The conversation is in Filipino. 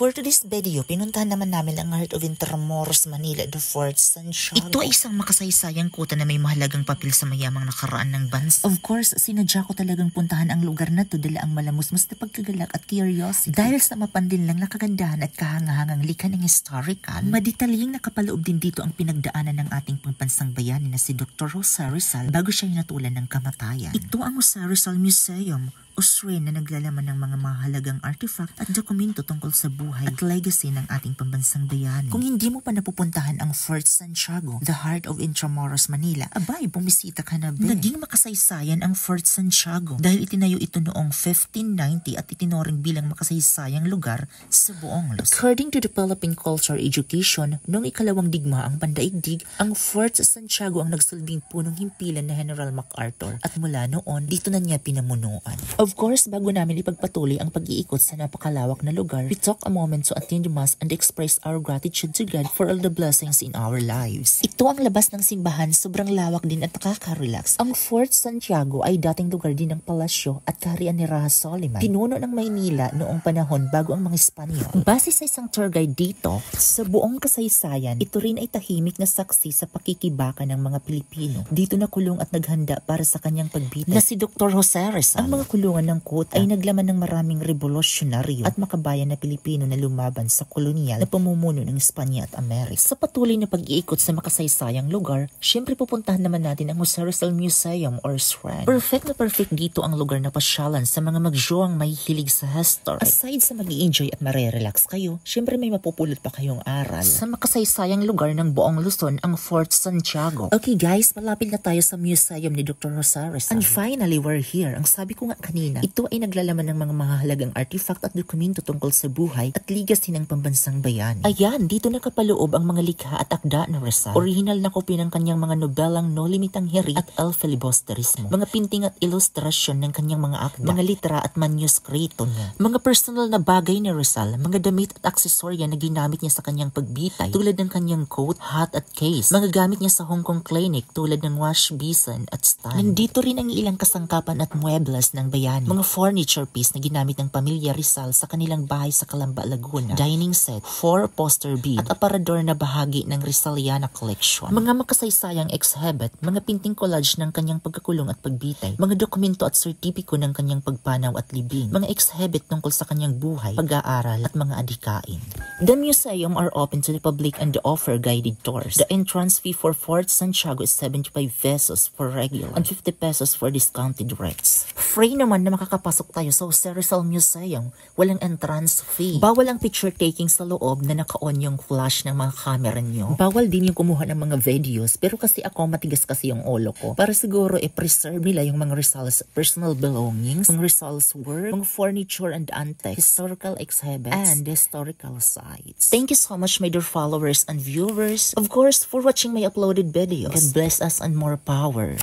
For today's video, pinuntahan naman namin ang Heart of Intramuros, Manila, the Fort Santiago. Ito ay isang makasaysayang kuta na may mahalagang papel sa mayamang nakaraan ng bansa. Of course, sinadya ko talagang puntahan ang lugar na to dala ang malamusmas na pagkagalak at curiosity. Dahil sa mapandin lang na kagandahan at kahangahangang likha ng historical, madetalyeng nakapaloob din dito ang pinagdaanan ng ating pambansang bayani na si Dr. Jose Rizal bago siya natulan ng kamatayan. Ito ang Jose Rizal Museum, Australia na naglalaman ng mga mahalagang artifact at dokumento tungkol sa buhay at legacy ng ating pambansang bayani. Kung hindi mo pa napupuntahan ang Fort Santiago, the Heart of Intramuros, Manila, abay, bumisita ka na be. Naging makasaysayan ang Fort Santiago dahil itinayo ito noong 1590 at itinoring bilang makasaysayang lugar sa buong Luzon. According to the Philippine Culture Education, noong ikalawang digmaang pandaigdig, ang Fort Santiago ang nagsilbing punong himpilan na General MacArthur at mula noon, dito na niya pinamunuan. Of course, bago namin ipagpatuloy ang pag-iikot sa napakalawak na lugar, we took a moment to attend the mass and express our gratitude to God for all the blessings in our lives. Ito ang labas ng simbahan, sobrang lawak din at nakaka-relax. Ang Fort Santiago ay dating lugar din ng palasyo at kaharian ni Raja Soliman, pinuno ng Maynila noong panahon bago ang mga Espanyol. Base sa isang tour guide dito, sa buong kasaysayan, ito rin ay tahimik na saksi sa pakikibaka ng mga Pilipino. Dito nakulong at naghanda para sa kanyang pagbitay na si Dr. Jose Rizal. Ang mga kulungan ng kuta ay naglaman ng maraming revolusyonaryo at makabayan na Pilipino na lumaban sa kolonyal na pamumuno ng Espanya at Amerika. Sa patuloy na pag-iikot sa makasaysayang lugar, syempre pupuntahan naman natin ang Jose Rizal Museum or SRAM. Perfect na perfect dito ang lugar na pasyalan sa mga magjoang may hilig sa history. Aside sa mag-i-enjoy at marerelax kayo, syempre may mapupulot pa kayong aral. Sa makasaysayang lugar ng buong Luzon, ang Fort Santiago. Okay guys, malapit na tayo sa museum ni Dr. Jose Rizal. And finally, we're here. Ang sabi ko nga kanina, ito ay naglalaman ng mga mahalagang artifact at dokumento tungkol sa buhay at legacy ng pambansang bayani. Ayan, dito nakapaloob ang mga likha at akda ng Rizal. Original na kopya ng kanyang mga nobelang No Limitang Hiri at El Filibusterismo. Mga pinting at ilustrasyon ng kanyang mga akda, mga litera at manuskrito niya. Mga personal na bagay ni Rizal, mga damit at aksesorya na ginamit niya sa kanyang pagbitay tulad ng kanyang coat, hat at case. Mga gamit niya sa Hong Kong clinic tulad ng wash basin at stand. Nandito rin ang ilang kasangkapan at muebles ng bayani. Mga furniture piece na ginamit ng pamilya Rizal sa kanilang bahay sa Calamba, Laguna. Dining set, 4 poster bead at aparador na bahagi ng Rizaliana collection. Mga makasaysayang exhibit, mga pinting collage ng kanyang pagkakulong at pagbitay, mga dokumento at sertipiko ng kanyang pagpanaw at libing, mga exhibit tungkol sa kanyang buhay, pag-aaral at mga adhikain. The museum are open to the public and offer guided tours. The entrance fee for Fort Santiago is 75 pesos for regular and 50 pesos for discounted rates. Free naman na makakapasok tayo sa Jose Rizal Museum. Walang entrance fee. Bawal ang picture taking sa loob na naka-on yung flash ng mga camera nyo. Bawal din yung kumuha ng mga videos, pero kasi ako matigas kasi yung ulo ko. Para siguro i-preserve nila yung mga Rizal's personal belongings, mga Rizal's work, mga furniture and antiques, historical exhibits, and historical sites. Thank you so much my dear followers and viewers. Of course, for watching my uploaded videos. God bless us and more power.